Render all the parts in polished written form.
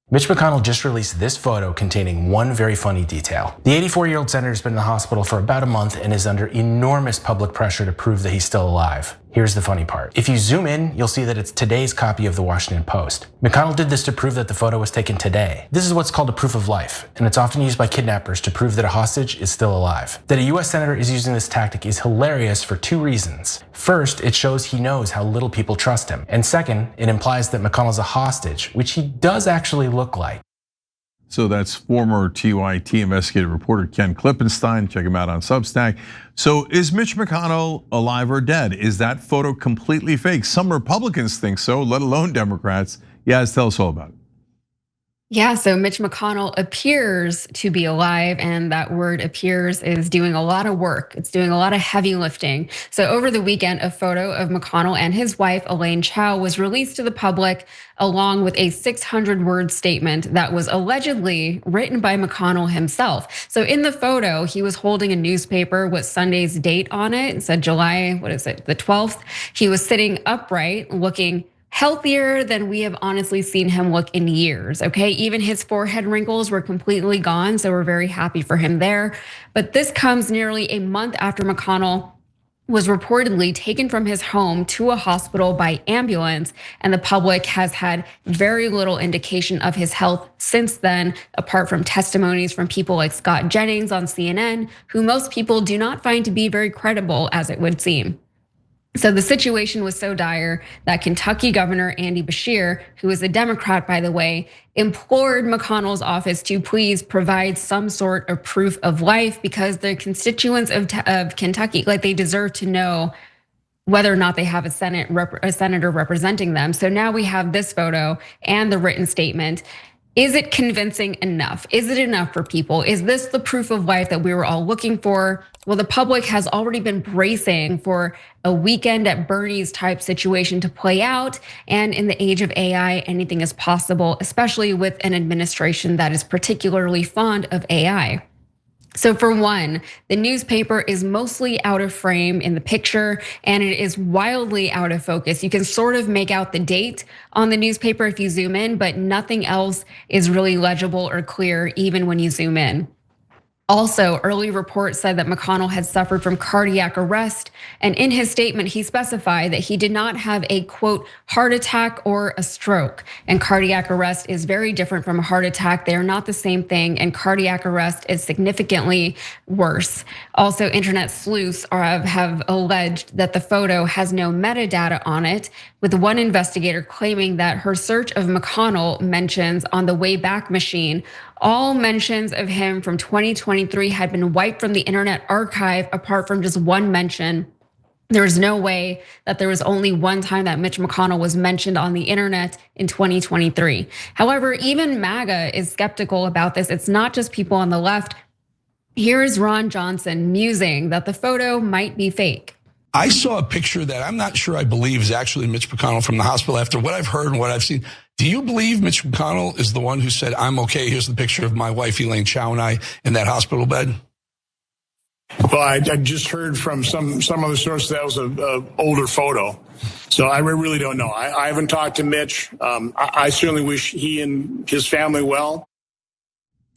Mitch McConnell just released this photo containing one very funny detail. The 84-year-old senator has been in the hospital for about a month and is under enormous public pressure to prove that he's still alive. Here's the funny part. If you zoom in, you'll see that it's today's copy of the Washington Post. McConnell did this to prove that the photo was taken today. This is what's called a proof of life, and it's often used by kidnappers to prove that a hostage is still alive. That a US senator is using this tactic is hilarious for two reasons. First, it shows he knows how little people trust him. And second, it implies that McConnell's a hostage, which he does actually look like. So that's former TYT investigative reporter Ken Klippenstein. Check him out on Substack. So is Mitch McConnell alive or dead? Is that photo completely fake? Some Republicans think so, let alone Democrats. Yaz, tell us all about it. Yeah, so Mitch McConnell appears to be alive, and that word appears is doing a lot of work. It's doing a lot of heavy lifting. So over the weekend, a photo of McConnell and his wife, Elaine Chao, was released to the public along with a 600-word statement that was allegedly written by McConnell himself. So in the photo, he was holding a newspaper with Sunday's date on it. It said July, the 12th. He was sitting upright, looking healthier than we have honestly seen him look in years, okay? Even his forehead wrinkles were completely gone, so we're very happy for him there. But this comes nearly a month after McConnell was reportedly taken from his home to a hospital by ambulance, and the public has had very little indication of his health since then, apart from testimonies from people like Scott Jennings on CNN, who most people do not find to be very credible, as it would seem. So the situation was so dire that Kentucky Governor Andy Beshear, who is a Democrat, by the way, implored McConnell's office to please provide some sort of proof of life, because the constituents of Kentucky, like, they deserve to know whether or not they have a senator representing them. So now we have this photo and the written statement. Is it convincing enough? Is it enough for people? Is this the proof of life that we were all looking for? Well, the public has already been bracing for a weekend at Bernie's type situation to play out. And in the age of AI, anything is possible, especially with an administration that is particularly fond of AI. So for one, the newspaper is mostly out of frame in the picture, and it is wildly out of focus. You can sort of make out the date on the newspaper if you zoom in, but nothing else is really legible or clear even when you zoom in. Also, early reports said that McConnell had suffered from cardiac arrest, and in his statement, he specified that he did not have a, quote, heart attack or a stroke. And cardiac arrest is very different from a heart attack. They are not the same thing, and cardiac arrest is significantly worse. Also, internet sleuths have alleged that the photo has no metadata on it, with one investigator claiming that her search of McConnell mentions on the Wayback Machine, all mentions of him from 2023 had been wiped from the internet archive apart from just one mention. There is no way that there was only one time that Mitch McConnell was mentioned on the internet in 2023. However, even MAGA is skeptical about this. It's not just people on the left. Here is Ron Johnson musing that the photo might be fake. I saw a picture that I'm not sure I believe is actually Mitch McConnell from the hospital after what I've heard and what I've seen. Do you believe Mitch McConnell is the one who said, I'm okay, here's the picture of my wife, Elaine Chao, and I in that hospital bed? Well, I just heard from some other source that was an older photo. So I really don't know. I haven't talked to Mitch. I certainly wish he and his family well.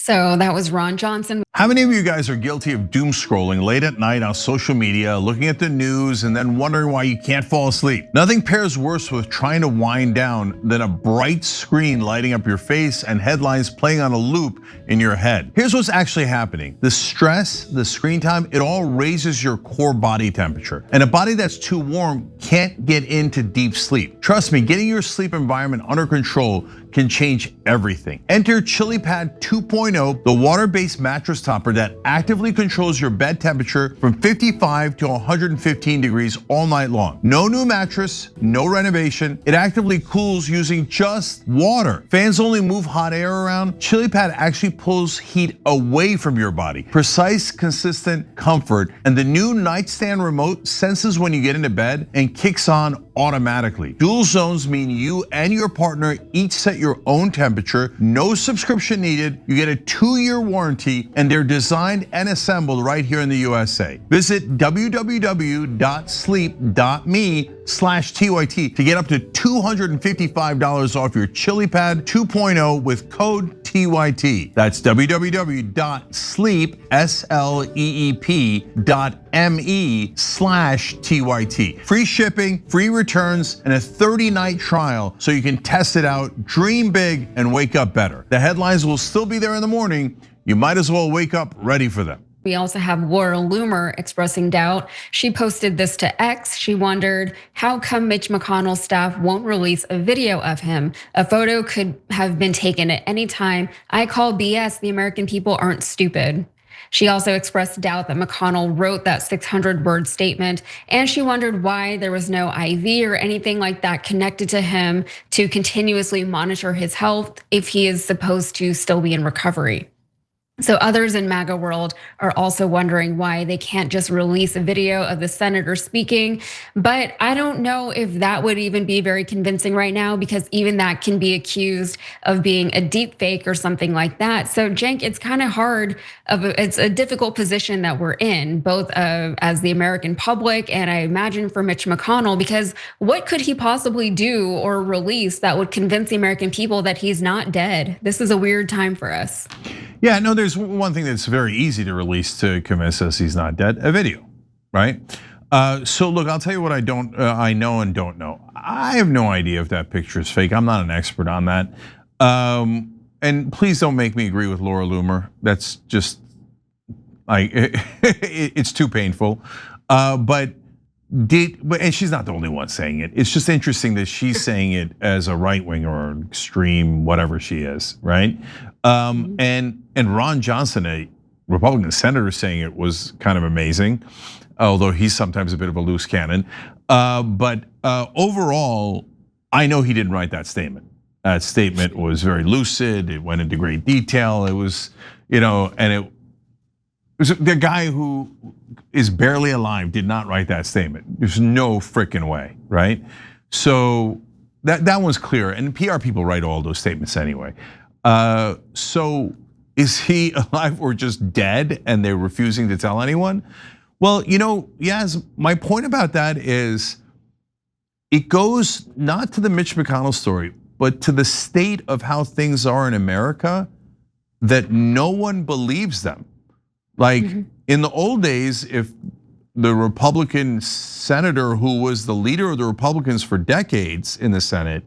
So that was Ron Johnson. How many of you guys are guilty of doom scrolling late at night on social media, looking at the news and then wondering why you can't fall asleep? Nothing pairs worse with trying to wind down than a bright screen lighting up your face and headlines playing on a loop in your head. Here's what's actually happening. The stress, the screen time, it all raises your core body temperature. And a body that's too warm can't get into deep sleep. Trust me, getting your sleep environment under control can change everything. Enter ChiliPad 2.0, the water-based mattress topper that actively controls your bed temperature from 55 to 115 degrees all night long. No new mattress, no renovation. It actively cools using just water. Fans only move hot air around. ChiliPad actually pulls heat away from your body. Precise, consistent comfort, and the new nightstand remote senses when you get into bed and kicks on automatically. Dual zones mean you and your partner each set your own temperature, no subscription needed. You get a 2-year warranty, and they're designed and assembled right here in the USA. Visit www.sleep.me/TYT to get up to $255 off your ChiliPad 2.0 with code TYT. That's www.sleep.me/TYT. Free shipping, free returns, and a 30-night trial so you can test it out, dream big, and wake up better. The headlines will still be there in the morning. You might as well wake up ready for them. We also have Laura Loomer expressing doubt. She posted this to X. She wondered, how come Mitch McConnell's staff won't release a video of him? A photo could have been taken at any time. I call BS. The American people aren't stupid. She also expressed doubt that McConnell wrote that 600-word statement, and she wondered why there was no IV or anything like that connected to him to continuously monitor his health if he is supposed to still be in recovery. So others in MAGA world are also wondering why they can't just release a video of the senator speaking. But I don't know if that would even be very convincing right now, because even that can be accused of being a deep fake or something like that. So Cenk, it's kind of hard. It's a difficult position that we're in, both as the American public and I imagine for Mitch McConnell, because what could he possibly do or release that would convince the American people that he's not dead? This is a weird time for us. Yeah, no, there's one thing that's very easy to release to convince us he's not dead: a video, right? So look, I'll tell you what I know and don't know. I have no idea if that picture is fake. I'm not an expert on that. And please don't make me agree with Laura Loomer. That's just it's too painful. And she's not the only one saying it. It's just interesting that she's saying it as a right winger or an extreme, whatever she is, right? And Ron Johnson, a Republican senator, saying it was kind of amazing, although he's sometimes a bit of a loose cannon. But overall, I know he didn't write that statement. That statement was very lucid. It went into great detail. It was, and it was the guy who is barely alive did not write that statement. There's no freaking way, right? So that one's clear, and PR people write all those statements anyway. So is he alive or just dead and they're refusing to tell anyone? Well, yes, my point about that is it goes not to the Mitch McConnell story, but to the state of how things are in America, that no one believes them. Like in the old days, if the Republican senator who was the leader of the Republicans for decades in the Senate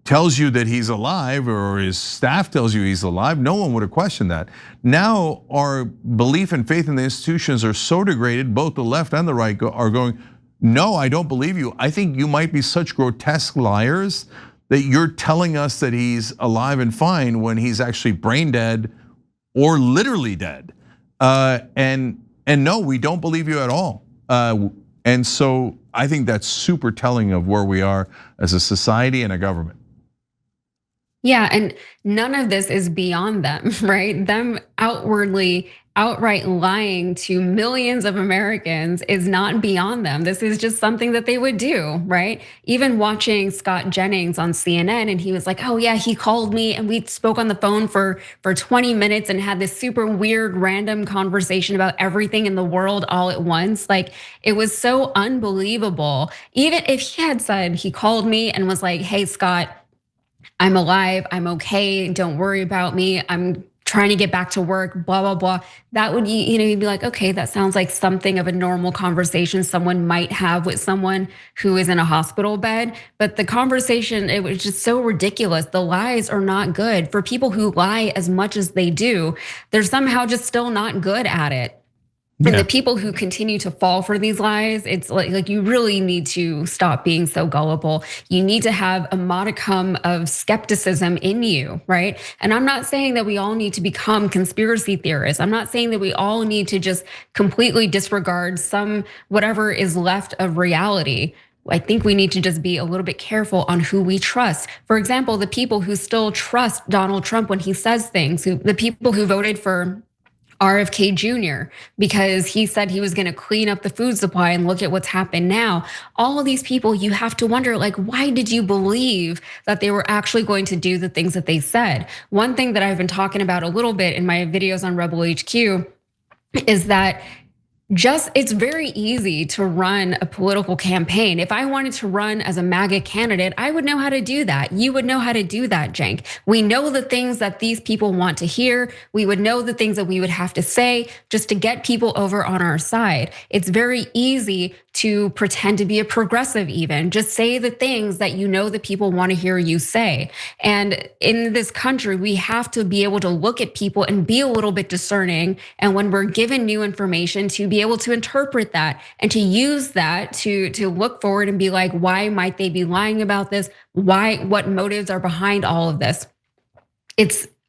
tells you that he's alive, or his staff tells you he's alive, no one would have questioned that. Now our belief and faith in the institutions are so degraded, both the left and the right are going, no, I don't believe you. I think you might be such grotesque liars that you're telling us that he's alive and fine when he's actually brain dead or literally dead. And no, we don't believe you at all. And so I think that's super telling of where we are as a society and a government. Yeah, and none of this is beyond them, right? Them outright lying to millions of Americans is not beyond them. This is just something that they would do, right? Even watching Scott Jennings on CNN, and he was like, oh yeah, he called me and we spoke on the phone for 20 minutes and had this super weird random conversation about everything in the world all at once. Like, it was so unbelievable. Even if he had said he called me and was like, hey Scott, I'm alive, I'm okay, don't worry about me, I'm trying to get back to work, blah, blah, blah. That would, you'd be like, okay, that sounds like something of a normal conversation someone might have with someone who is in a hospital bed. But the conversation, it was just so ridiculous. The lies are not good. For people who lie as much as they do, they're somehow just still not good at it. And the people who continue to fall for these lies, it's like you really need to stop being so gullible. You need to have a modicum of skepticism in you, right? And I'm not saying that we all need to become conspiracy theorists. I'm not saying that we all need to just completely disregard whatever is left of reality. I think we need to just be a little bit careful on who we trust. For example, the people who still trust Donald Trump when he says things, the people who voted for RFK Jr., because he said he was going to clean up the food supply, and look at what's happened now. All of these people, you have to wonder, like, why did you believe that they were actually going to do the things that they said? One thing that I've been talking about a little bit in my videos on Rebel HQ is that it's very easy to run a political campaign. If I wanted to run as a MAGA candidate, I would know how to do that. You would know how to do that, Cenk. We know the things that these people want to hear. We would know the things that we would have to say just to get people over on our side. It's very easy to pretend to be a progressive even. Just say the things that you know that people want to hear you say. And in this country, we have to be able to look at people and be a little bit discerning. And when we're given new information, to be able to interpret that and to use that to look forward and be like, why might they be lying about this? What motives are behind all of this?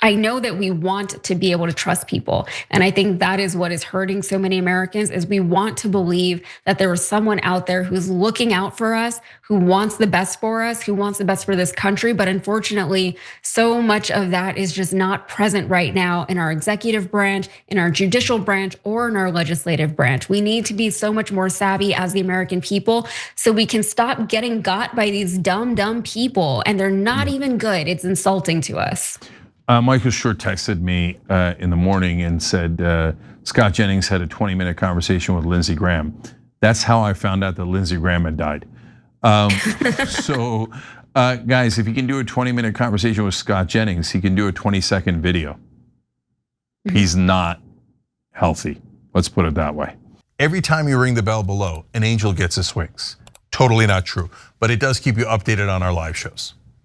I know that we want to be able to trust people. And I think that is what is hurting so many Americans, is we want to believe that there is someone out there who's looking out for us, who wants the best for us, who wants the best for this country. But unfortunately, so much of that is just not present right now in our executive branch, in our judicial branch, or in our legislative branch. We need to be so much more savvy as the American people so we can stop getting got by these dumb people. And they're not even good. It's insulting to us. Michael Short texted me in the morning and said, Scott Jennings had a 20-minute conversation with Lindsey Graham. That's how I found out that Lindsey Graham had died. So guys, if he can do a 20-minute conversation with Scott Jennings, he can do a 20-second video. He's not healthy. Let's put it that way. Every time you ring the bell below, an angel gets his wings. Totally not true, but it does keep you updated on our live shows.